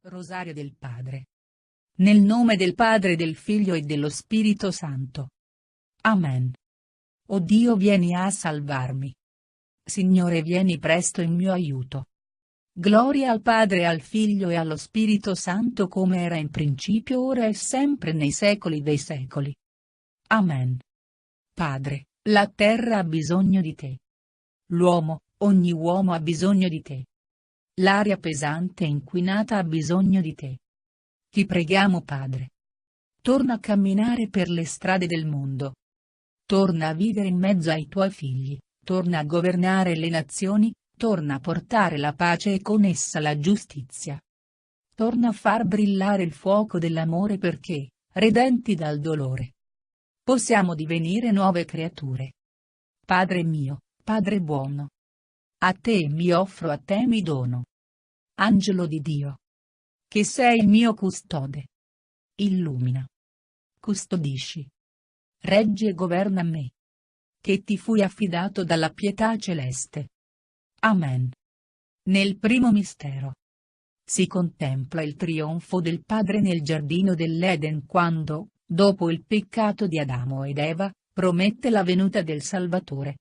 Rosario del Padre. Nel nome del Padre, del Figlio e dello Spirito Santo. Amen. O Dio, vieni a salvarmi. Signore, vieni presto in mio aiuto. Gloria al Padre, al Figlio e allo Spirito Santo, come era in principio, ora e sempre, nei secoli dei secoli. Amen. Padre, la terra ha bisogno di te. L'uomo, ogni uomo ha bisogno di te. L'aria pesante e inquinata ha bisogno di te. Ti preghiamo, Padre. Torna a camminare per le strade del mondo. Torna a vivere in mezzo ai tuoi figli, torna a governare le nazioni, torna a portare la pace e con essa la giustizia. Torna a far brillare il fuoco dell'amore perché, redenti dal dolore, possiamo divenire nuove creature. Padre mio, Padre buono, a te mi offro, a te mi dono. Angelo di Dio, che sei il mio custode, illumina, custodisci, reggi e governa me, che ti fui affidato dalla pietà celeste. Amen. Nel primo mistero si contempla il trionfo del Padre nel giardino dell'Eden quando, dopo il peccato di Adamo ed Eva, promette la venuta del Salvatore.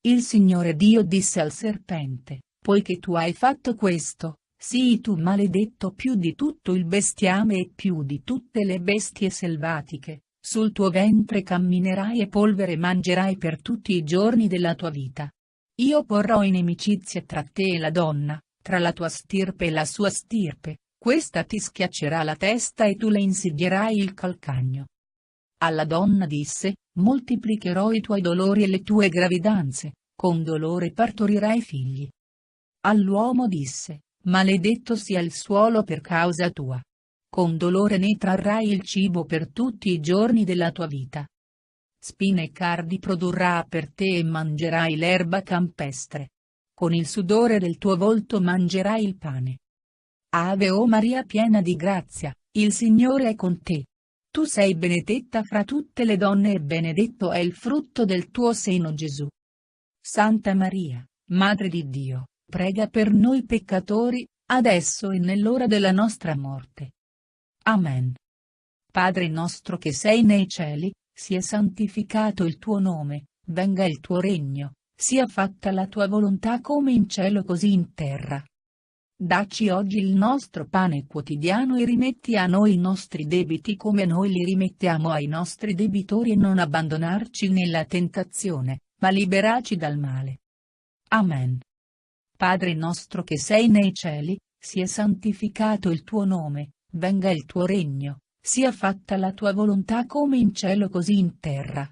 Il Signore Dio disse al serpente: poiché tu hai fatto questo, sii tu maledetto più di tutto il bestiame e più di tutte le bestie selvatiche, sul tuo ventre camminerai e polvere mangerai per tutti i giorni della tua vita. Io porrò inimicizia tra te e la donna, tra la tua stirpe e la sua stirpe, questa ti schiaccerà la testa e tu le insidierai il calcagno. Alla donna disse: moltiplicherò i tuoi dolori e le tue gravidanze, con dolore partorirai figli. All'uomo disse: maledetto sia il suolo per causa tua. Con dolore ne trarrai il cibo per tutti i giorni della tua vita. Spine e cardi produrrà per te e mangerai l'erba campestre. Con il sudore del tuo volto mangerai il pane. Ave o Maria, piena di grazia, il Signore è con te. Tu sei benedetta fra tutte le donne e benedetto è il frutto del tuo seno, Gesù. Santa Maria, Madre di Dio, prega per noi peccatori, adesso e nell'ora della nostra morte. Amen. Padre nostro che sei nei cieli, sia santificato il tuo nome, venga il tuo regno, sia fatta la tua volontà come in cielo così in terra. Dacci oggi il nostro pane quotidiano e rimetti a noi i nostri debiti come noi li rimettiamo ai nostri debitori e non abbandonarci nella tentazione, ma liberaci dal male. Amen. Padre nostro che sei nei cieli, sia santificato il tuo nome, venga il tuo regno, sia fatta la tua volontà come in cielo così in terra.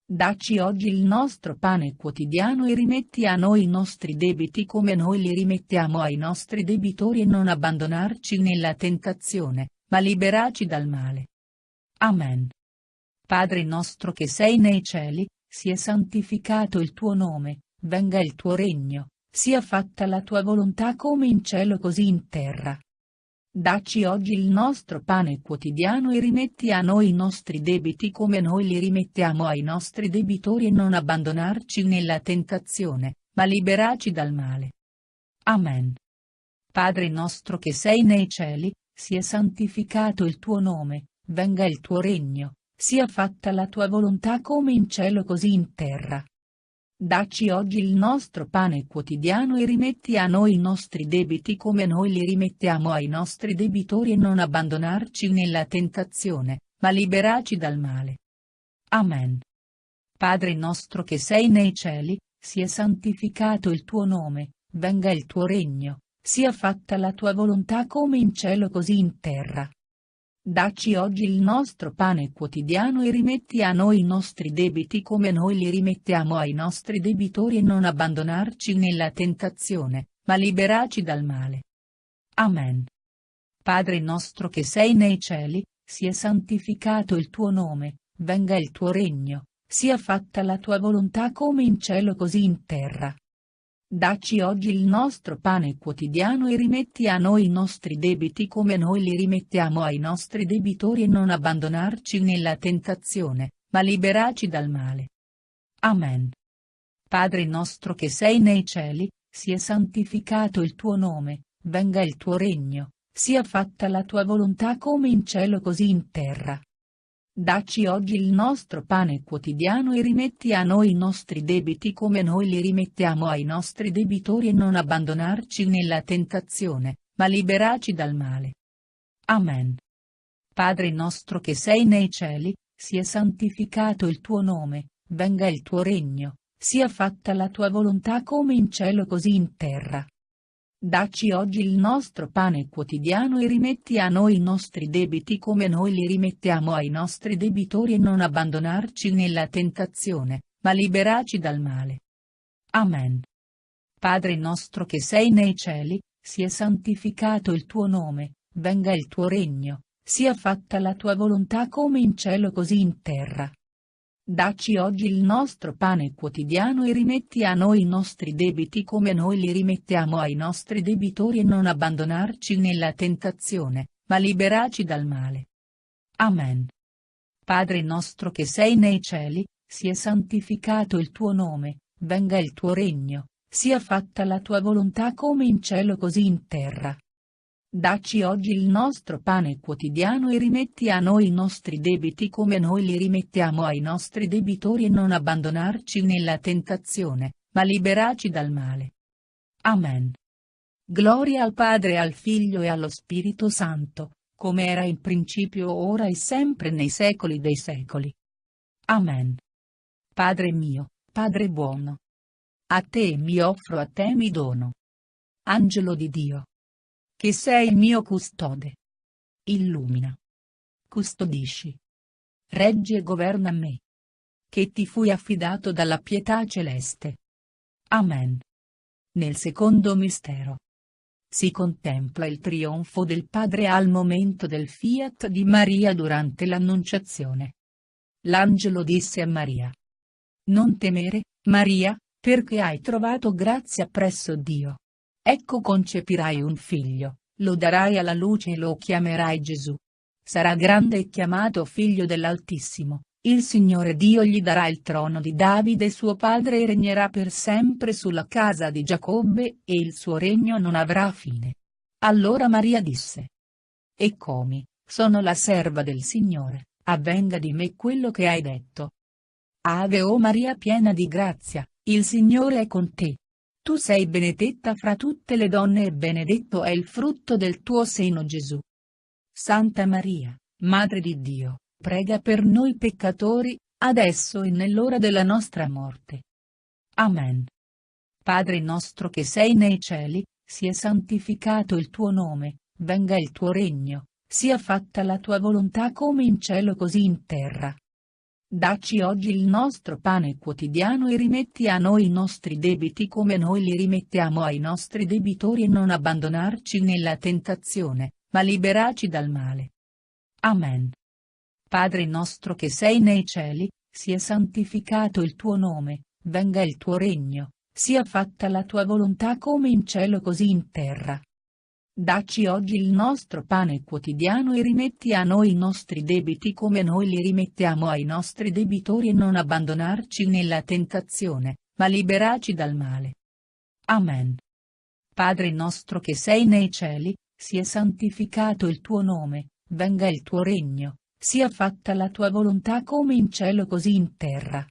Dacci oggi il nostro pane quotidiano e rimetti a noi i nostri debiti come noi li rimettiamo ai nostri debitori e non abbandonarci nella tentazione, ma liberaci dal male. Amen. Padre nostro che sei nei cieli, sia santificato il tuo nome, venga il tuo regno, sia fatta la tua volontà come in cielo così in terra. Dacci oggi il nostro pane quotidiano e rimetti a noi i nostri debiti come noi li rimettiamo ai nostri debitori e non abbandonarci nella tentazione, ma liberaci dal male. Amen. Padre nostro che sei nei cieli, sia santificato il tuo nome, venga il tuo regno, sia fatta la tua volontà come in cielo così in terra. Dacci oggi il nostro pane quotidiano e rimetti a noi i nostri debiti come noi li rimettiamo ai nostri debitori e non abbandonarci nella tentazione, ma liberaci dal male. Amen. Padre nostro che sei nei cieli, sia santificato il tuo nome, venga il tuo regno, sia fatta la tua volontà come in cielo così in terra. Dacci oggi il nostro pane quotidiano e rimetti a noi i nostri debiti come noi li rimettiamo ai nostri debitori e non abbandonarci nella tentazione, ma liberaci dal male. Amen. Padre nostro che sei nei cieli, sia santificato il tuo nome, venga il tuo regno, sia fatta la tua volontà come in cielo così in terra. Dacci oggi il nostro pane quotidiano e rimetti a noi i nostri debiti come noi li rimettiamo ai nostri debitori e non abbandonarci nella tentazione, ma liberaci dal male. Amen. Padre nostro che sei nei cieli, sia santificato il tuo nome, venga il tuo regno, sia fatta la tua volontà come in cielo così in terra. Dacci oggi il nostro pane quotidiano e rimetti a noi i nostri debiti come noi li rimettiamo ai nostri debitori e non abbandonarci nella tentazione, ma liberaci dal male. Amen. Padre nostro che sei nei cieli, sia santificato il tuo nome, venga il tuo regno, sia fatta la tua volontà come in cielo così in terra. Dacci oggi il nostro pane quotidiano e rimetti a noi i nostri debiti come noi li rimettiamo ai nostri debitori e non abbandonarci nella tentazione, ma liberaci dal male. Amen. Padre nostro che sei nei cieli, sia santificato il tuo nome, venga il tuo regno, sia fatta la tua volontà come in cielo così in terra. Dacci oggi il nostro pane quotidiano e rimetti a noi i nostri debiti come noi li rimettiamo ai nostri debitori e non abbandonarci nella tentazione, ma liberaci dal male. Amen. Padre nostro che sei nei cieli, sia santificato il tuo nome, venga il tuo regno, sia fatta la tua volontà come in cielo così in terra. Dacci oggi il nostro pane quotidiano e rimetti a noi i nostri debiti come noi li rimettiamo ai nostri debitori e non abbandonarci nella tentazione, ma liberaci dal male. Amen. Gloria al Padre, al Figlio e allo Spirito Santo, come era in principio, ora e sempre nei secoli dei secoli. Amen. Padre mio, Padre buono, a te mi offro, a te mi dono. Angelo di Dio, che sei il mio custode, illumina, custodisci, reggi e governa me, che ti fui affidato dalla pietà celeste. Amen. Nel secondo mistero si contempla il trionfo del Padre al momento del fiat di Maria durante l'Annunciazione. L'angelo disse a Maria: non temere, Maria, perché hai trovato grazia presso Dio. Ecco, concepirai un figlio, lo darai alla luce e lo chiamerai Gesù. Sarà grande e chiamato figlio dell'Altissimo, il Signore Dio gli darà il trono di Davide suo padre e regnerà per sempre sulla casa di Giacobbe e il suo regno non avrà fine. Allora Maria disse: eccomi, sono la serva del Signore, avvenga di me quello che hai detto. Ave o Maria piena di grazia, il Signore è con te. Tu sei benedetta fra tutte le donne e benedetto è il frutto del tuo seno Gesù. Santa Maria, Madre di Dio, prega per noi peccatori, adesso e nell'ora della nostra morte. Amen. Padre nostro che sei nei cieli, sia santificato il tuo nome, venga il tuo regno, sia fatta la tua volontà come in cielo così in terra. Dacci oggi il nostro pane quotidiano e rimetti a noi i nostri debiti come noi li rimettiamo ai nostri debitori e non abbandonarci nella tentazione, ma liberaci dal male. Amen. Padre nostro che sei nei cieli, sia santificato il tuo nome, venga il tuo regno, sia fatta la tua volontà come in cielo così in terra. Dacci oggi il nostro pane quotidiano e rimetti a noi i nostri debiti come noi li rimettiamo ai nostri debitori e non abbandonarci nella tentazione, ma liberaci dal male. Amen. Padre nostro che sei nei cieli, sia santificato il tuo nome, venga il tuo regno, sia fatta la tua volontà come in cielo così in terra.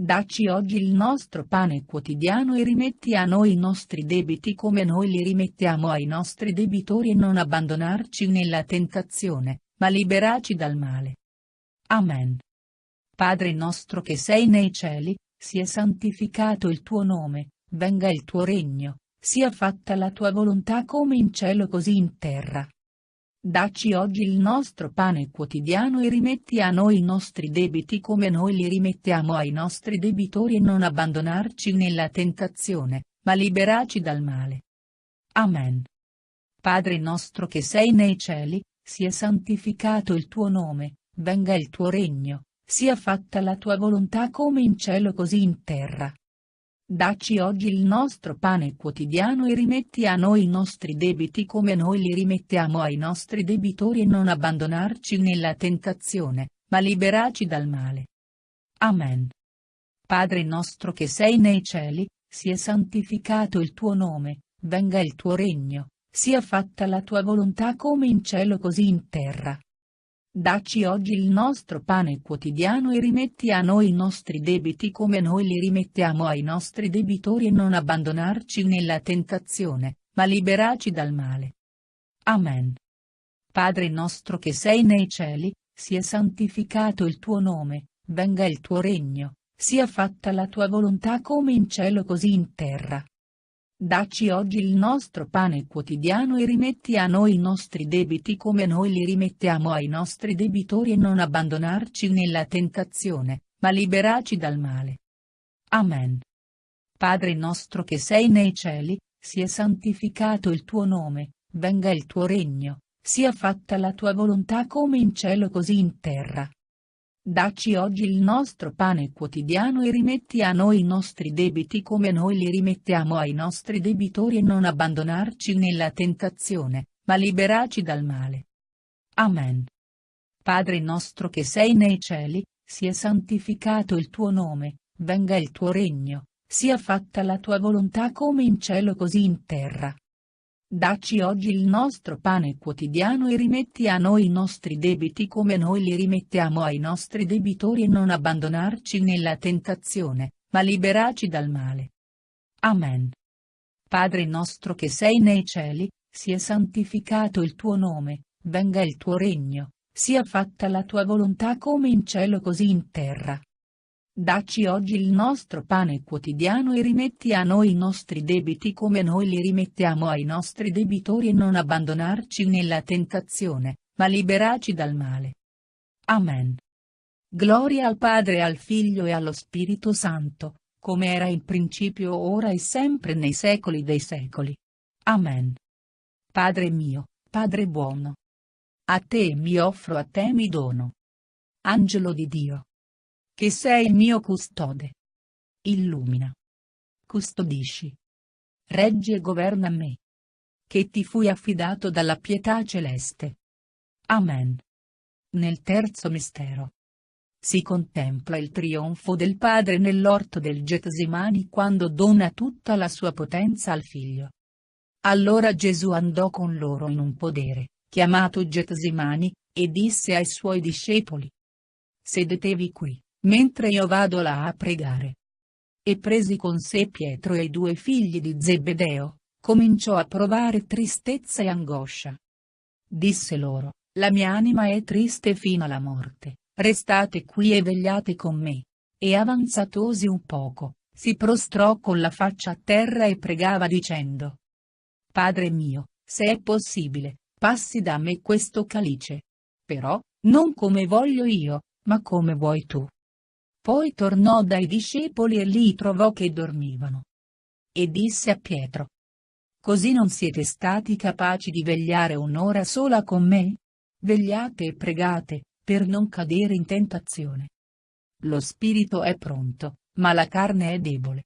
Dacci oggi il nostro pane quotidiano e rimetti a noi i nostri debiti come noi li rimettiamo ai nostri debitori e non abbandonarci nella tentazione, ma liberaci dal male. Amen. Padre nostro che sei nei cieli, sia santificato il tuo nome, venga il tuo regno, sia fatta la tua volontà come in cielo così in terra. Dacci oggi il nostro pane quotidiano e rimetti a noi i nostri debiti come noi li rimettiamo ai nostri debitori e non abbandonarci nella tentazione, ma liberaci dal male. Amen. Padre nostro che sei nei cieli, sia santificato il tuo nome, venga il tuo regno, sia fatta la tua volontà come in cielo così in terra. Dacci oggi il nostro pane quotidiano e rimetti a noi i nostri debiti come noi li rimettiamo ai nostri debitori e non abbandonarci nella tentazione, ma liberaci dal male. Amen. Padre nostro che sei nei cieli, sia santificato il tuo nome, venga il tuo regno, sia fatta la tua volontà come in cielo così in terra. Dacci oggi il nostro pane quotidiano e rimetti a noi i nostri debiti come noi li rimettiamo ai nostri debitori e non abbandonarci nella tentazione, ma liberaci dal male. Amen. Padre nostro che sei nei cieli, sia santificato il tuo nome, venga il tuo regno, sia fatta la tua volontà come in cielo così in terra. Dacci oggi il nostro pane quotidiano e rimetti a noi i nostri debiti come noi li rimettiamo ai nostri debitori e non abbandonarci nella tentazione, ma liberaci dal male. Amen. Padre nostro che sei nei cieli, sia santificato il tuo nome, venga il tuo regno, sia fatta la tua volontà come in cielo così in terra. Dacci oggi il nostro pane quotidiano e rimetti a noi i nostri debiti come noi li rimettiamo ai nostri debitori e non abbandonarci nella tentazione, ma liberaci dal male. Amen. Padre nostro che sei nei cieli, sia santificato il tuo nome, venga il tuo regno, sia fatta la tua volontà come in cielo così in terra. Dacci oggi il nostro pane quotidiano e rimetti a noi i nostri debiti come noi li rimettiamo ai nostri debitori e non abbandonarci nella tentazione, ma liberaci dal male. Amen. Padre nostro che sei nei cieli, sia santificato il tuo nome, venga il tuo regno, sia fatta la tua volontà come in cielo così in terra. Dacci oggi il nostro pane quotidiano e rimetti a noi i nostri debiti come noi li rimettiamo ai nostri debitori e non abbandonarci nella tentazione, ma liberaci dal male. Amen. Gloria al Padre, al Figlio e allo Spirito Santo, come era in principio, ora e sempre nei secoli dei secoli. Amen. Padre mio, Padre buono, a te mi offro, a te mi dono. Angelo di Dio, che sei il mio custode, illumina, custodisci, reggi e governa me, che ti fui affidato dalla pietà celeste. Amen. Nel terzo mistero si contempla il trionfo del Padre nell'orto del Getsemani quando dona tutta la sua potenza al Figlio. Allora Gesù andò con loro in un podere, chiamato Getsemani, e disse ai suoi discepoli: sedetevi qui, mentre io vado là a pregare. E presi con sé Pietro e i due figli di Zebedeo, cominciò a provare tristezza e angoscia. Disse loro: la mia anima è triste fino alla morte, restate qui e vegliate con me. E avanzatosi un poco, si prostrò con la faccia a terra e pregava dicendo: Padre mio, se è possibile, passi da me questo calice. Però, non come voglio io, ma come vuoi tu. Poi tornò dai discepoli e li trovò che dormivano. E disse a Pietro: così non siete stati capaci di vegliare un'ora sola con me? Vegliate e pregate, per non cadere in tentazione. Lo spirito è pronto, ma la carne è debole.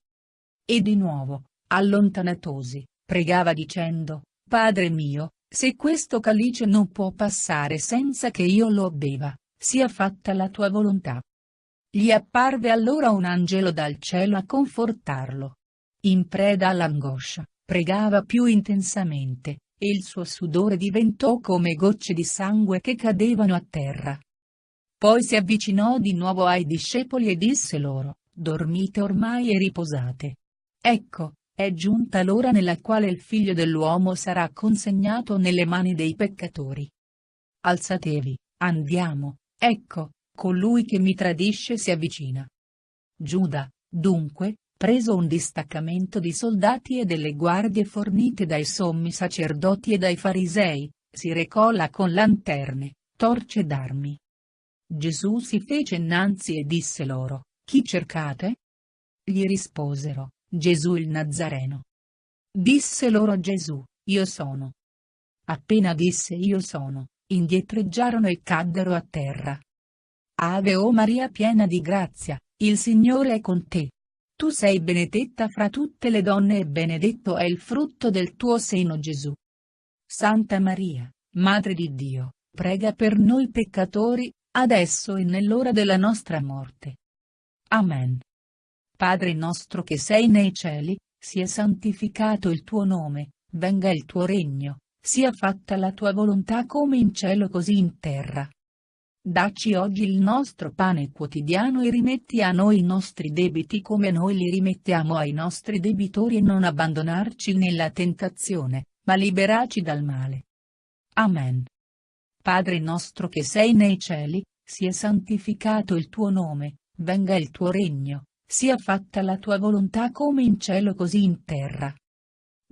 E di nuovo, allontanatosi, pregava dicendo: Padre mio, se questo calice non può passare senza che io lo beva, sia fatta la tua volontà. Gli apparve allora un angelo dal cielo a confortarlo. In preda all'angoscia, pregava più intensamente, e il suo sudore diventò come gocce di sangue che cadevano a terra. Poi si avvicinò di nuovo ai discepoli e disse loro: dormite ormai e riposate. Ecco, è giunta l'ora nella quale il Figlio dell'uomo sarà consegnato nelle mani dei peccatori. Alzatevi, andiamo, ecco, colui che mi tradisce si avvicina. Giuda, dunque, preso un distaccamento di soldati e delle guardie fornite dai sommi sacerdoti e dai farisei, si recò là con lanterne, torce ed armi. Gesù si fece innanzi e disse loro: chi cercate? Gli risposero: Gesù il Nazareno. Disse loro Gesù: io sono. Appena disse io sono, indietreggiarono e caddero a terra. Ave o Maria piena di grazia, il Signore è con te. Tu sei benedetta fra tutte le donne e benedetto è il frutto del tuo seno Gesù. Santa Maria, Madre di Dio, prega per noi peccatori, adesso e nell'ora della nostra morte. Amen. Padre nostro che sei nei cieli, sia santificato il tuo nome, venga il tuo regno, sia fatta la tua volontà come in cielo così in terra. Dacci oggi il nostro pane quotidiano e rimetti a noi i nostri debiti come noi li rimettiamo ai nostri debitori e non abbandonarci nella tentazione, ma liberaci dal male. Amen. Padre nostro che sei nei cieli, sia santificato il tuo nome, venga il tuo regno, sia fatta la tua volontà come in cielo così in terra.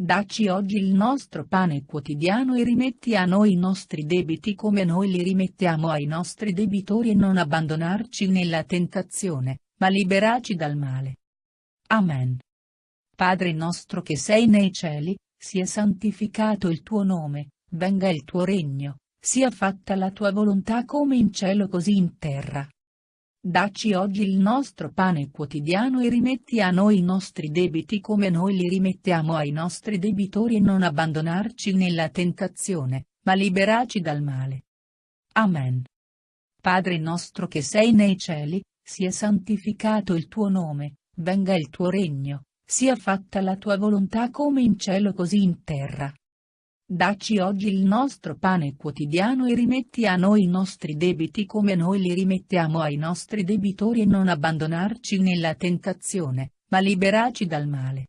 Dacci oggi il nostro pane quotidiano e rimetti a noi i nostri debiti come noi li rimettiamo ai nostri debitori e non abbandonarci nella tentazione, ma liberaci dal male. Amen. Padre nostro che sei nei cieli, sia santificato il tuo nome, venga il tuo regno, sia fatta la tua volontà come in cielo così in terra. Dacci oggi il nostro pane quotidiano e rimetti a noi i nostri debiti come noi li rimettiamo ai nostri debitori e non abbandonarci nella tentazione, ma liberaci dal male. Amen. Padre nostro che sei nei cieli, sia santificato il tuo nome, venga il tuo regno, sia fatta la tua volontà come in cielo così in terra. Dacci oggi il nostro pane quotidiano e rimetti a noi i nostri debiti come noi li rimettiamo ai nostri debitori e non abbandonarci nella tentazione, ma liberaci dal male.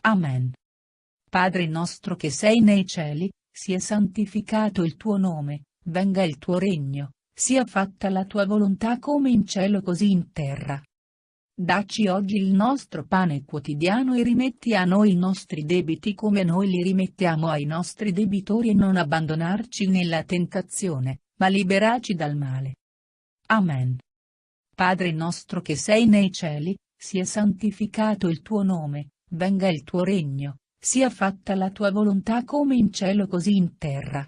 Amen. Padre nostro che sei nei cieli, sia santificato il tuo nome, venga il tuo regno, sia fatta la tua volontà come in cielo così in terra. Dacci oggi il nostro pane quotidiano e rimetti a noi i nostri debiti come noi li rimettiamo ai nostri debitori e non abbandonarci nella tentazione, ma liberaci dal male. Amen. Padre nostro che sei nei cieli, sia santificato il tuo nome, venga il tuo regno, sia fatta la tua volontà come in cielo così in terra.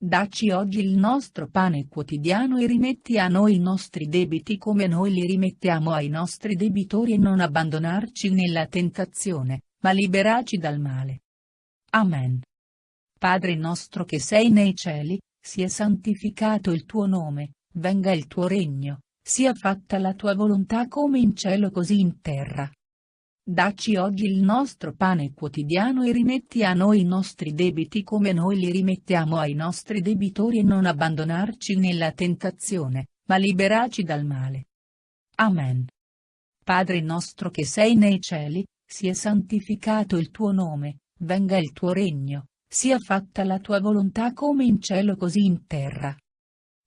Dacci oggi il nostro pane quotidiano e rimetti a noi i nostri debiti come noi li rimettiamo ai nostri debitori e non abbandonarci nella tentazione, ma liberaci dal male. Amen. Padre nostro che sei nei cieli, sia santificato il tuo nome, venga il tuo regno, sia fatta la tua volontà come in cielo così in terra. Dacci oggi il nostro pane quotidiano e rimetti a noi i nostri debiti come noi li rimettiamo ai nostri debitori e non abbandonarci nella tentazione, ma liberaci dal male. Amen. Padre nostro che sei nei cieli, sia santificato il tuo nome, venga il tuo regno, sia fatta la tua volontà come in cielo così in terra.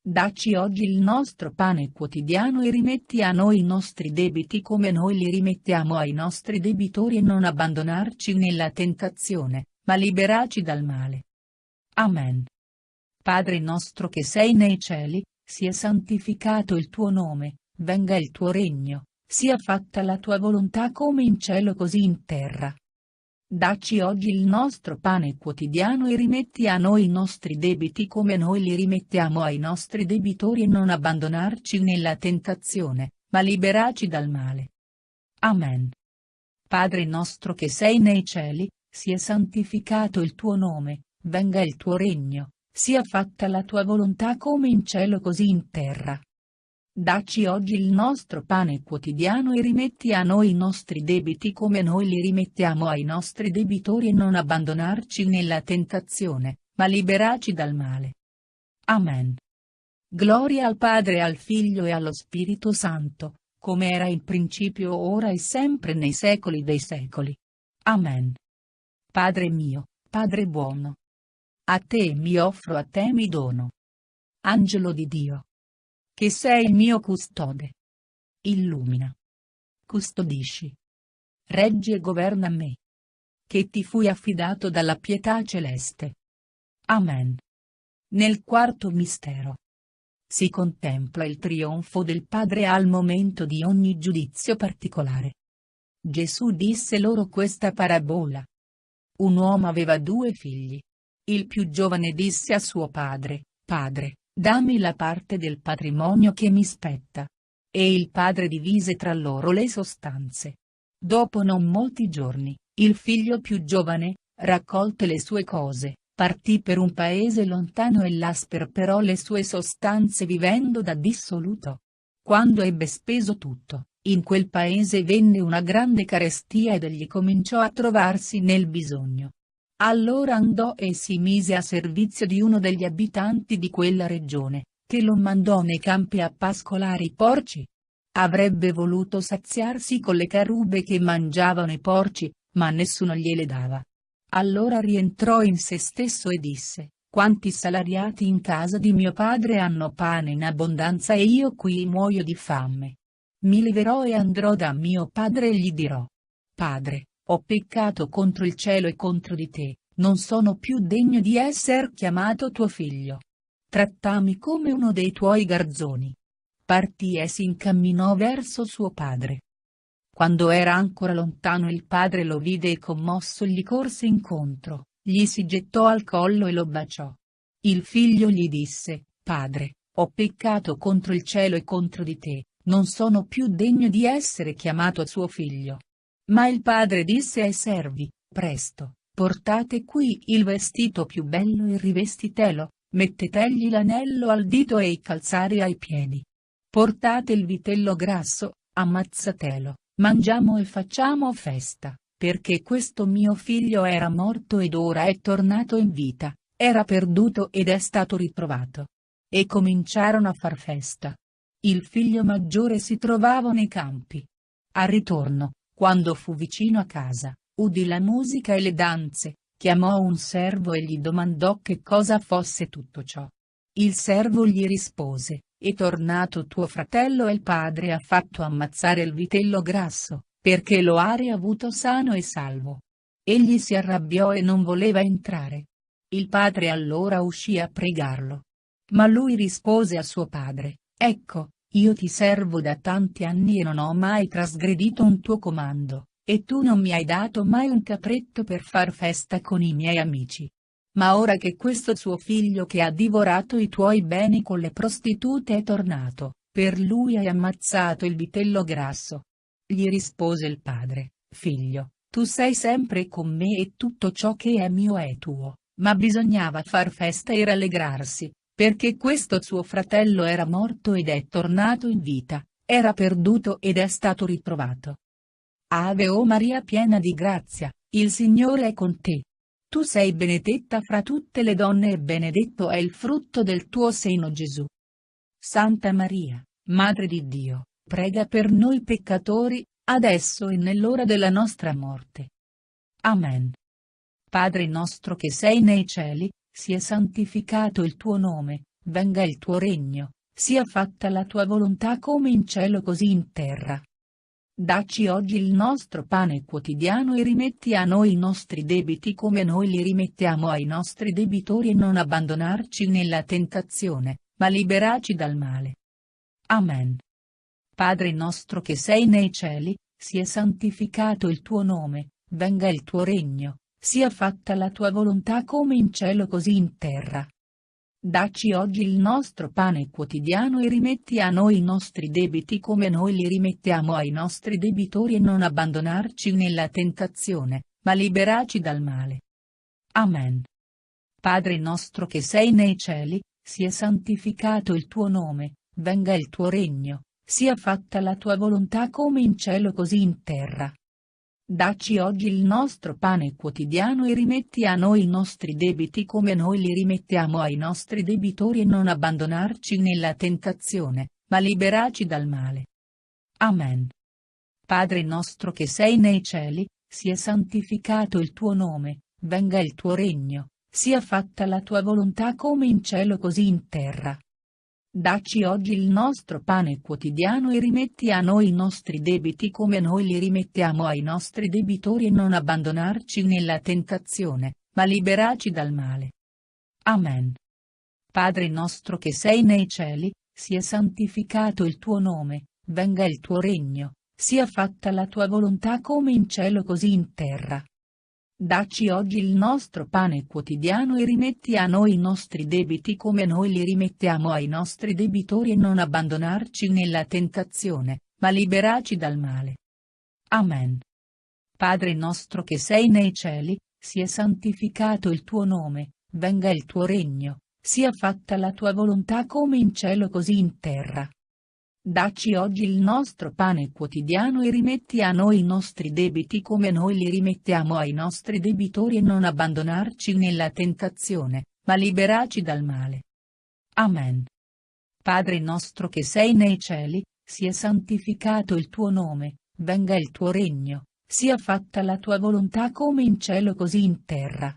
Dacci oggi il nostro pane quotidiano e rimetti a noi i nostri debiti come noi li rimettiamo ai nostri debitori e non abbandonarci nella tentazione, ma liberaci dal male. Amen. Padre nostro che sei nei cieli, sia santificato il tuo nome, venga il tuo regno, sia fatta la tua volontà come in cielo così in terra. Dacci oggi il nostro pane quotidiano e rimetti a noi i nostri debiti come noi li rimettiamo ai nostri debitori e non abbandonarci nella tentazione, ma liberaci dal male. Amen. Padre nostro che sei nei cieli, sia santificato il tuo nome, venga il tuo regno, sia fatta la tua volontà come in cielo così in terra. Dacci oggi il nostro pane quotidiano e rimetti a noi i nostri debiti come noi li rimettiamo ai nostri debitori e non abbandonarci nella tentazione, ma liberaci dal male. Amen. Gloria al Padre e al Figlio e allo Spirito Santo, come era in principio ora e sempre nei secoli dei secoli. Amen. Padre mio, Padre buono, a te mi offro, a te mi dono. Angelo di Dio, che sei il mio custode, illumina, custodisci, reggi e governa me, che ti fui affidato dalla pietà celeste. Amen. Nel quarto mistero si contempla il trionfo del Padre al momento di ogni giudizio particolare. Gesù disse loro questa parabola. Un uomo aveva 2 figli. Il più giovane disse a suo padre: Padre, dammi la parte del patrimonio che mi spetta. E il padre divise tra loro le sostanze. Dopo non molti giorni, il figlio più giovane, raccolte le sue cose, partì per un paese lontano e là sperperò le sue sostanze vivendo da dissoluto. Quando ebbe speso tutto, in quel paese venne una grande carestia ed egli cominciò a trovarsi nel bisogno. Allora andò e si mise a servizio di uno degli abitanti di quella regione, che lo mandò nei campi a pascolare i porci. Avrebbe voluto saziarsi con le carube che mangiavano i porci, ma nessuno gliele dava. Allora rientrò in se stesso e disse: quanti salariati in casa di mio padre hanno pane in abbondanza e io qui muoio di fame. Mi leverò e andrò da mio padre e gli dirò: Padre, ho peccato contro il cielo e contro di te, non sono più degno di esser chiamato tuo figlio. Trattami come uno dei tuoi garzoni. Partì e si incamminò verso suo padre. Quando era ancora lontano il padre lo vide e commosso gli corse incontro, gli si gettò al collo e lo baciò. Il figlio gli disse: Padre, ho peccato contro il cielo e contro di te, non sono più degno di essere chiamato suo figlio. Ma il padre disse ai servi: Presto, portate qui il vestito più bello e rivestitelo, mettetegli l'anello al dito e i calzari ai piedi. Portate il vitello grasso, ammazzatelo, mangiamo e facciamo festa, perché questo mio figlio era morto ed ora è tornato in vita, era perduto ed è stato ritrovato. E cominciarono a far festa. Il figlio maggiore si trovava nei campi. Al ritorno, quando fu vicino a casa, udì la musica e le danze, chiamò un servo e gli domandò che cosa fosse tutto ciò. Il servo gli rispose: è tornato tuo fratello e il padre ha fatto ammazzare il vitello grasso, perché lo ha riavuto sano e salvo. Egli si arrabbiò e non voleva entrare. Il padre allora uscì a pregarlo. Ma lui rispose a suo padre: Ecco, io ti servo da tanti anni e non ho mai trasgredito un tuo comando, e tu non mi hai dato mai un capretto per far festa con i miei amici. Ma ora che questo suo figlio che ha divorato i tuoi beni con le prostitute è tornato, per lui hai ammazzato il vitello grasso. Gli rispose il padre: Figlio, tu sei sempre con me e tutto ciò che è mio è tuo, ma bisognava far festa e rallegrarsi, perché questo suo fratello era morto ed è tornato in vita, era perduto ed è stato ritrovato. Ave o Maria piena di grazia, il Signore è con te. Tu sei benedetta fra tutte le donne e benedetto è il frutto del tuo seno Gesù. Santa Maria, Madre di Dio, prega per noi peccatori, adesso e nell'ora della nostra morte. Amen. Padre nostro che sei nei cieli, sia santificato il tuo nome, venga il tuo regno, sia fatta la tua volontà come in cielo così in terra. Dacci oggi il nostro pane quotidiano e rimetti a noi i nostri debiti come noi li rimettiamo ai nostri debitori e non abbandonarci nella tentazione, ma liberaci dal male. Amen. Padre nostro che sei nei cieli, sia santificato il tuo nome, venga il tuo regno, sia fatta la tua volontà come in cielo così in terra. Dacci oggi il nostro pane quotidiano e rimetti a noi i nostri debiti come noi li rimettiamo ai nostri debitori e non abbandonarci nella tentazione, ma liberaci dal male. Amen. Padre nostro che sei nei cieli, sia santificato il tuo nome, venga il tuo regno, sia fatta la tua volontà come in cielo così in terra. Dacci oggi il nostro pane quotidiano e rimetti a noi i nostri debiti come noi li rimettiamo ai nostri debitori e non abbandonarci nella tentazione, ma liberaci dal male. Amen. Padre nostro che sei nei cieli, sia santificato il tuo nome, venga il tuo regno, sia fatta la tua volontà come in cielo così in terra. Dacci oggi il nostro pane quotidiano e rimetti a noi i nostri debiti come noi li rimettiamo ai nostri debitori e non abbandonarci nella tentazione, ma liberaci dal male. Amen. Padre nostro che sei nei cieli, sia santificato il tuo nome, venga il tuo regno, sia fatta la tua volontà come in cielo così in terra. Dacci oggi il nostro pane quotidiano e rimetti a noi i nostri debiti come noi li rimettiamo ai nostri debitori e non abbandonarci nella tentazione, ma liberaci dal male. Amen. Padre nostro che sei nei cieli, sia santificato il tuo nome, venga il tuo regno, sia fatta la tua volontà come in cielo così in terra. Dacci oggi il nostro pane quotidiano e rimetti a noi i nostri debiti come noi li rimettiamo ai nostri debitori e non abbandonarci nella tentazione, ma liberaci dal male. Amen. Padre nostro che sei nei cieli, sia santificato il tuo nome, venga il tuo regno, sia fatta la tua volontà come in cielo così in terra.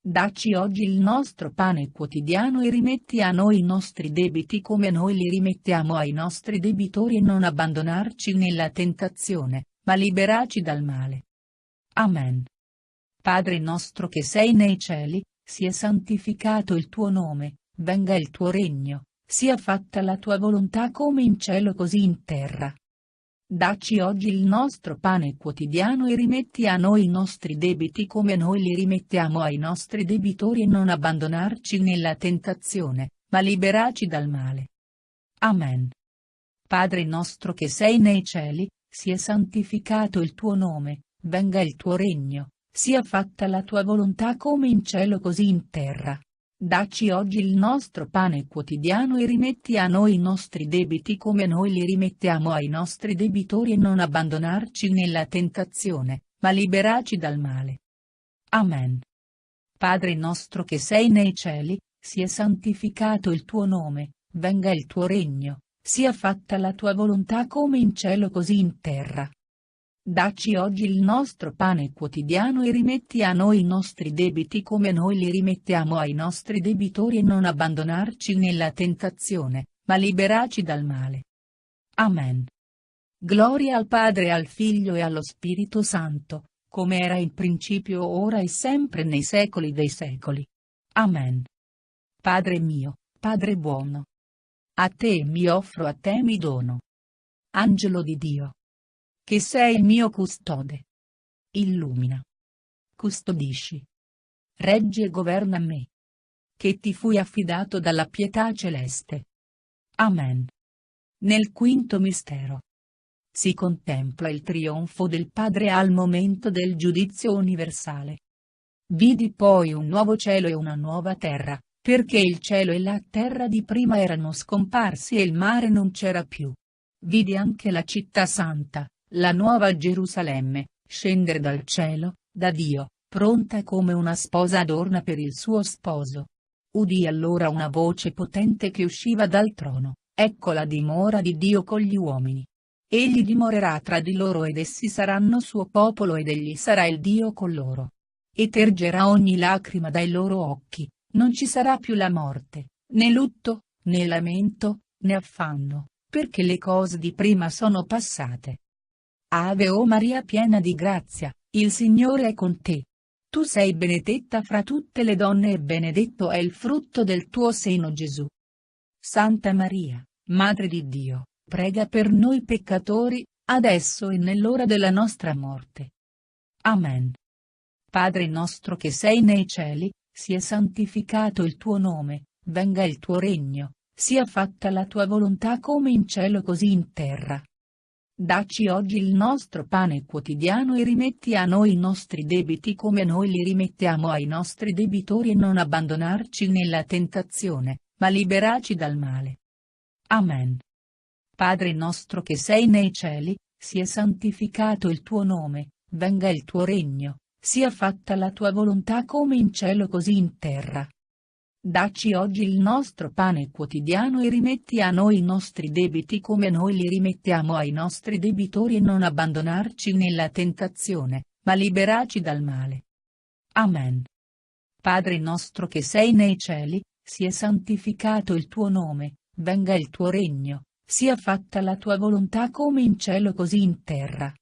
Dacci oggi il nostro pane quotidiano e rimetti a noi i nostri debiti come noi li rimettiamo ai nostri debitori e non abbandonarci nella tentazione, ma liberaci dal male. Amen. Padre nostro che sei nei cieli, sia santificato il tuo nome, venga il tuo regno, sia fatta la tua volontà come in cielo così in terra. Dacci oggi il nostro pane quotidiano e rimetti a noi i nostri debiti come noi li rimettiamo ai nostri debitori e non abbandonarci nella tentazione, ma liberaci dal male. Amen. Padre nostro che sei nei cieli, sia santificato il tuo nome, venga il tuo regno, sia fatta la tua volontà come in cielo così in terra. Dacci oggi il nostro pane quotidiano e rimetti a noi i nostri debiti come noi li rimettiamo ai nostri debitori e non abbandonarci nella tentazione, ma liberaci dal male. Amen. Padre nostro che sei nei cieli, sia santificato il tuo nome, venga il tuo regno, sia fatta la tua volontà come in cielo così in terra. Dacci oggi il nostro pane quotidiano e rimetti a noi i nostri debiti come noi li rimettiamo ai nostri debitori e non abbandonarci nella tentazione, ma liberaci dal male. Amen. Gloria al Padre, al Figlio e allo Spirito Santo, come era in principio, ora e sempre nei secoli dei secoli. Amen. Padre mio, Padre buono, a te mi offro, a te mi dono. Angelo di Dio, che sei il mio custode, illumina, custodisci, reggi e governa me, che ti fui affidato dalla pietà celeste. Amen. Nel quinto mistero si contempla il trionfo del Padre al momento del giudizio universale. Vidi poi un nuovo cielo e una nuova terra, perché il cielo e la terra di prima erano scomparsi e il mare non c'era più. Vidi anche la città santa, la nuova Gerusalemme, scendere dal cielo, da Dio, pronta come una sposa adorna per il suo sposo. Udì allora una voce potente che usciva dal trono, ecco la dimora di Dio con gli uomini. Egli dimorerà tra di loro ed essi saranno suo popolo ed egli sarà il Dio con loro. E tergerà ogni lacrima dai loro occhi, non ci sarà più la morte, né lutto, né lamento, né affanno, perché le cose di prima sono passate. Ave o Maria piena di grazia, il Signore è con te. Tu sei benedetta fra tutte le donne e benedetto è il frutto del tuo seno Gesù. Santa Maria, Madre di Dio, prega per noi peccatori, adesso e nell'ora della nostra morte. Amen. Padre nostro che sei nei cieli, sia santificato il tuo nome, venga il tuo regno, sia fatta la tua volontà come in cielo così in terra. Dacci oggi il nostro pane quotidiano e rimetti a noi i nostri debiti come noi li rimettiamo ai nostri debitori e non abbandonarci nella tentazione, ma liberaci dal male. Amen. Padre nostro che sei nei cieli, sia santificato il tuo nome, venga il tuo regno, sia fatta la tua volontà come in cielo così in terra. Dacci oggi il nostro pane quotidiano e rimetti a noi i nostri debiti come noi li rimettiamo ai nostri debitori e non abbandonarci nella tentazione, ma liberaci dal male. Amen. Padre nostro che sei nei cieli, sia santificato il tuo nome, venga il tuo regno, sia fatta la tua volontà come in cielo così in terra.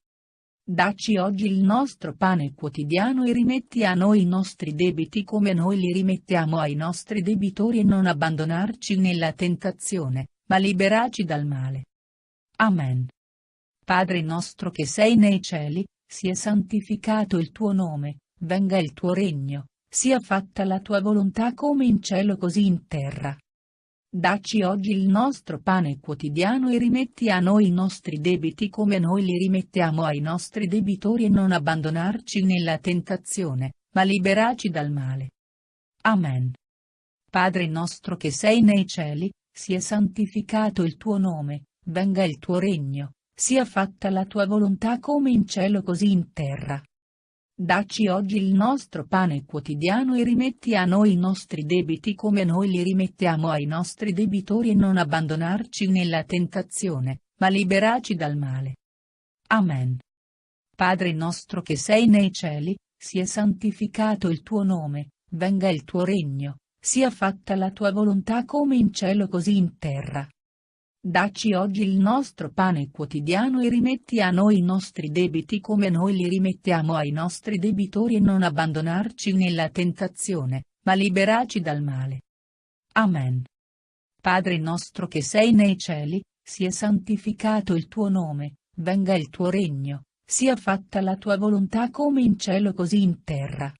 Dacci oggi il nostro pane quotidiano e rimetti a noi i nostri debiti come noi li rimettiamo ai nostri debitori e non abbandonarci nella tentazione, ma liberaci dal male. Amen. Padre nostro che sei nei cieli, sia santificato il tuo nome, venga il tuo regno, sia fatta la tua volontà come in cielo così in terra. Dacci oggi il nostro pane quotidiano e rimetti a noi i nostri debiti come noi li rimettiamo ai nostri debitori e non abbandonarci nella tentazione, ma liberaci dal male. Amen. Padre nostro che sei nei cieli, sia santificato il tuo nome, venga il tuo regno, sia fatta la tua volontà come in cielo così in terra. Dacci oggi il nostro pane quotidiano e rimetti a noi i nostri debiti come noi li rimettiamo ai nostri debitori e non abbandonarci nella tentazione, ma liberaci dal male. Amen. Padre nostro che sei nei cieli, sia santificato il tuo nome, venga il tuo regno, sia fatta la tua volontà come in cielo così in terra. Dacci oggi il nostro pane quotidiano e rimetti a noi i nostri debiti come noi li rimettiamo ai nostri debitori e non abbandonarci nella tentazione, ma liberaci dal male. Amen. Padre nostro che sei nei cieli, sia santificato il tuo nome, venga il tuo regno, sia fatta la tua volontà come in cielo così in terra.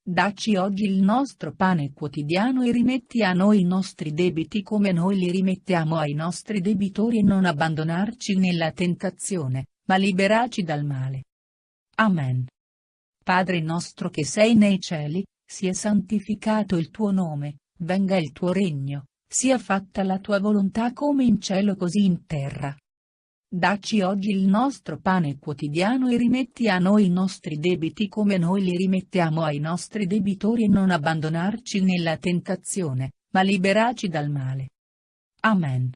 Dacci oggi il nostro pane quotidiano e rimetti a noi i nostri debiti come noi li rimettiamo ai nostri debitori e non abbandonarci nella tentazione, ma liberaci dal male. Amen. Padre nostro che sei nei cieli, sia santificato il tuo nome, venga il tuo regno, sia fatta la tua volontà come in cielo così in terra. Dacci oggi il nostro pane quotidiano e rimetti a noi i nostri debiti come noi li rimettiamo ai nostri debitori e non abbandonarci nella tentazione, ma liberaci dal male. Amen.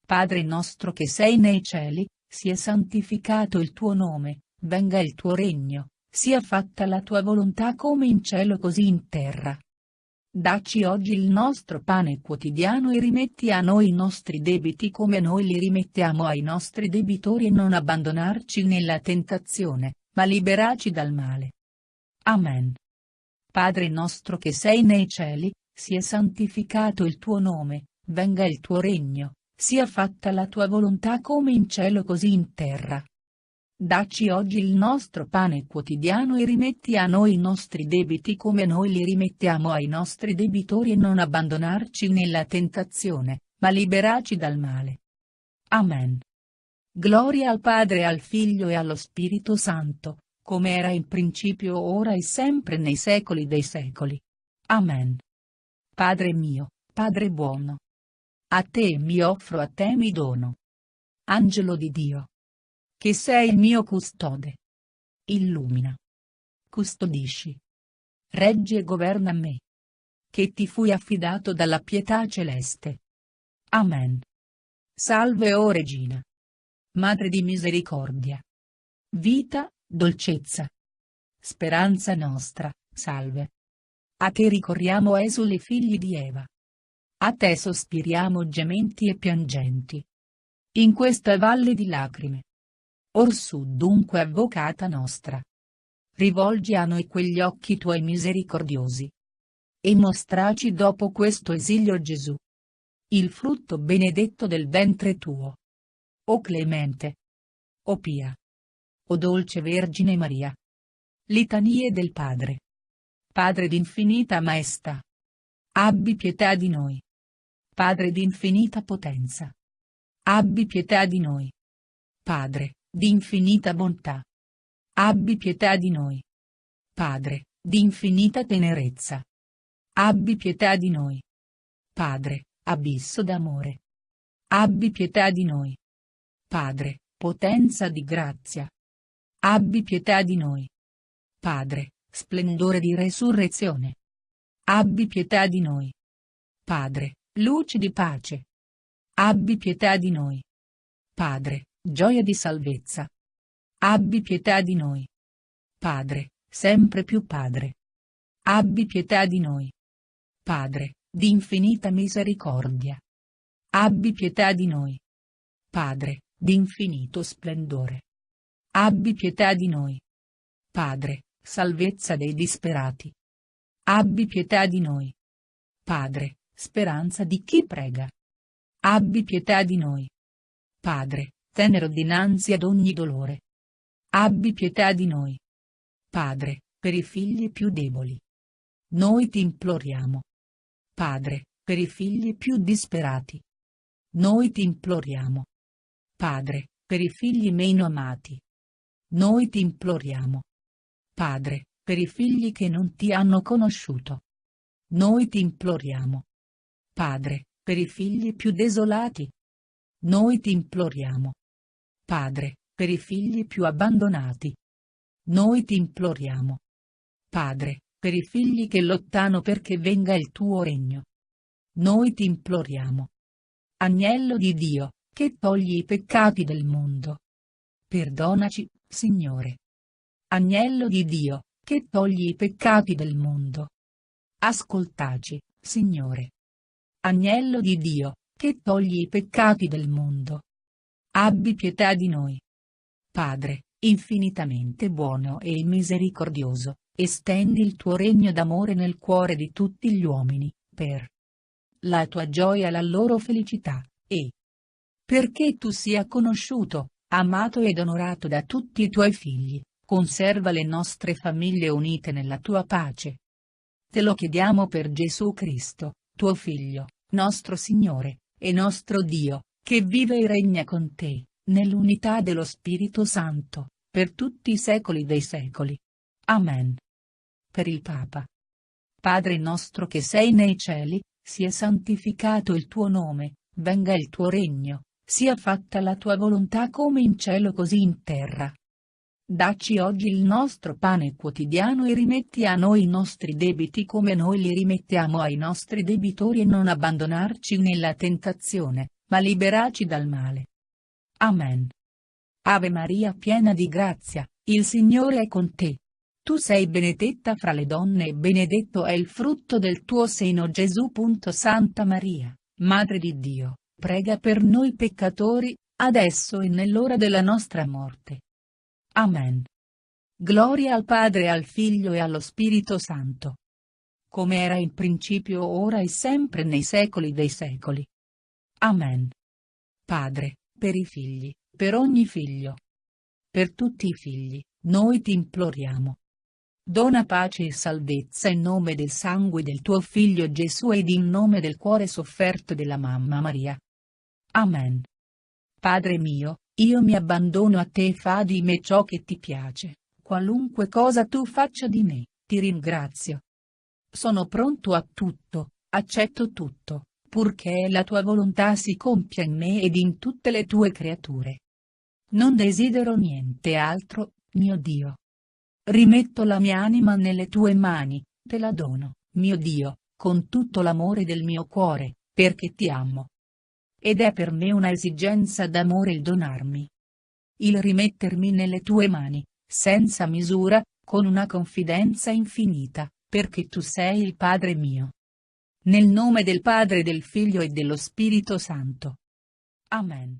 Padre nostro che sei nei cieli, sia santificato il tuo nome, venga il tuo regno, sia fatta la tua volontà come in cielo così in terra. Dacci oggi il nostro pane quotidiano e rimetti a noi i nostri debiti come noi li rimettiamo ai nostri debitori e non abbandonarci nella tentazione, ma liberaci dal male. Amen. Padre nostro che sei nei cieli, sia santificato il tuo nome, venga il tuo regno, sia fatta la tua volontà come in cielo così in terra. Dacci oggi il nostro pane quotidiano e rimetti a noi i nostri debiti come noi li rimettiamo ai nostri debitori e non abbandonarci nella tentazione, ma liberaci dal male. Amen. Gloria al Padre, al Figlio e allo Spirito Santo, come era in principio, ora e sempre nei secoli dei secoli. Amen. Padre mio, Padre buono, a te mi offro, a te mi dono. Angelo di Dio, che sei il mio custode, illumina, custodisci, reggi e governa me, che ti fui affidato dalla pietà celeste. Amen. Salve, o Regina, Madre di misericordia, vita, dolcezza, speranza nostra, salve. A te ricorriamo, esuli figli di Eva. A te sospiriamo gementi e piangenti. In questa valle di lacrime. Orsù dunque, avvocata nostra, rivolgi a noi quegli occhi tuoi misericordiosi. E mostraci dopo questo esilio Gesù, il frutto benedetto del ventre tuo. O clemente, o pia, o dolce Vergine Maria. Litanie del Padre. Padre d'infinita maestà, abbi pietà di noi. Padre d'infinita potenza, abbi pietà di noi. Padre di infinita bontà, abbi pietà di noi. Padre di infinita tenerezza, abbi pietà di noi. Padre, abisso d'amore, abbi pietà di noi. Padre, potenza di grazia, abbi pietà di noi. Padre, splendore di resurrezione, abbi pietà di noi. Padre, luce di pace, abbi pietà di noi. Padre, gioia di salvezza, abbi pietà di noi. Padre, sempre più Padre, abbi pietà di noi. Padre, di infinita misericordia, abbi pietà di noi. Padre, di infinito splendore, abbi pietà di noi. Padre, salvezza dei disperati, abbi pietà di noi. Padre, speranza di chi prega, abbi pietà di noi. Padre, tenero dinanzi ad ogni dolore, abbi pietà di noi. Padre, per i figli più deboli, noi ti imploriamo. Padre, per i figli più disperati, noi ti imploriamo. Padre, per i figli meno amati, noi ti imploriamo. Padre, per i figli che non ti hanno conosciuto, noi ti imploriamo. Padre, per i figli più desolati, noi ti imploriamo. Padre, per i figli più abbandonati. Noi ti imploriamo. Padre, per i figli che lottano perché venga il tuo regno. Noi ti imploriamo. Agnello di Dio, che togli i peccati del mondo. Perdonaci, Signore. Agnello di Dio, che togli i peccati del mondo. Ascoltaci, Signore. Agnello di Dio, che togli i peccati del mondo. Abbi pietà di noi. Padre, infinitamente buono e misericordioso, estendi il tuo regno d'amore nel cuore di tutti gli uomini, per la tua gioia e la loro felicità, e perché tu sia conosciuto, amato ed onorato da tutti i tuoi figli, conserva le nostre famiglie unite nella tua pace. Te lo chiediamo per Gesù Cristo, tuo Figlio, nostro Signore, e nostro Dio, che vive e regna con te, nell'unità dello Spirito Santo, per tutti i secoli dei secoli. Amen. Per il Papa. Padre nostro che sei nei cieli, sia santificato il tuo nome, venga il tuo regno, sia fatta la tua volontà come in cielo così in terra. Dacci oggi il nostro pane quotidiano e rimetti a noi i nostri debiti come noi li rimettiamo ai nostri debitori e non abbandonarci nella tentazione, ma liberaci dal male. Amen. Ave Maria piena di grazia, il Signore è con te. Tu sei benedetta fra le donne e benedetto è il frutto del tuo seno Gesù. Santa Maria, Madre di Dio, prega per noi peccatori, adesso e nell'ora della nostra morte. Amen. Gloria al Padre e al Figlio e allo Spirito Santo. Come era in principio ora e sempre nei secoli dei secoli. Amen. Padre, per i figli, per ogni figlio. Per tutti i figli, noi ti imploriamo. Dona pace e salvezza in nome del sangue del tuo Figlio Gesù ed in nome del cuore sofferto della Mamma Maria. Amen. Padre mio, io mi abbandono a te e fa di me ciò che ti piace, qualunque cosa tu faccia di me, ti ringrazio. Sono pronto a tutto, accetto tutto, purché la tua volontà si compia in me ed in tutte le tue creature. Non desidero niente altro, mio Dio. Rimetto la mia anima nelle tue mani, te la dono, mio Dio, con tutto l'amore del mio cuore, perché ti amo. Ed è per me una esigenza d'amore il donarmi. Il rimettermi nelle tue mani, senza misura, con una confidenza infinita, perché tu sei il Padre mio. Nel nome del Padre, del Figlio e dello Spirito Santo. Amen.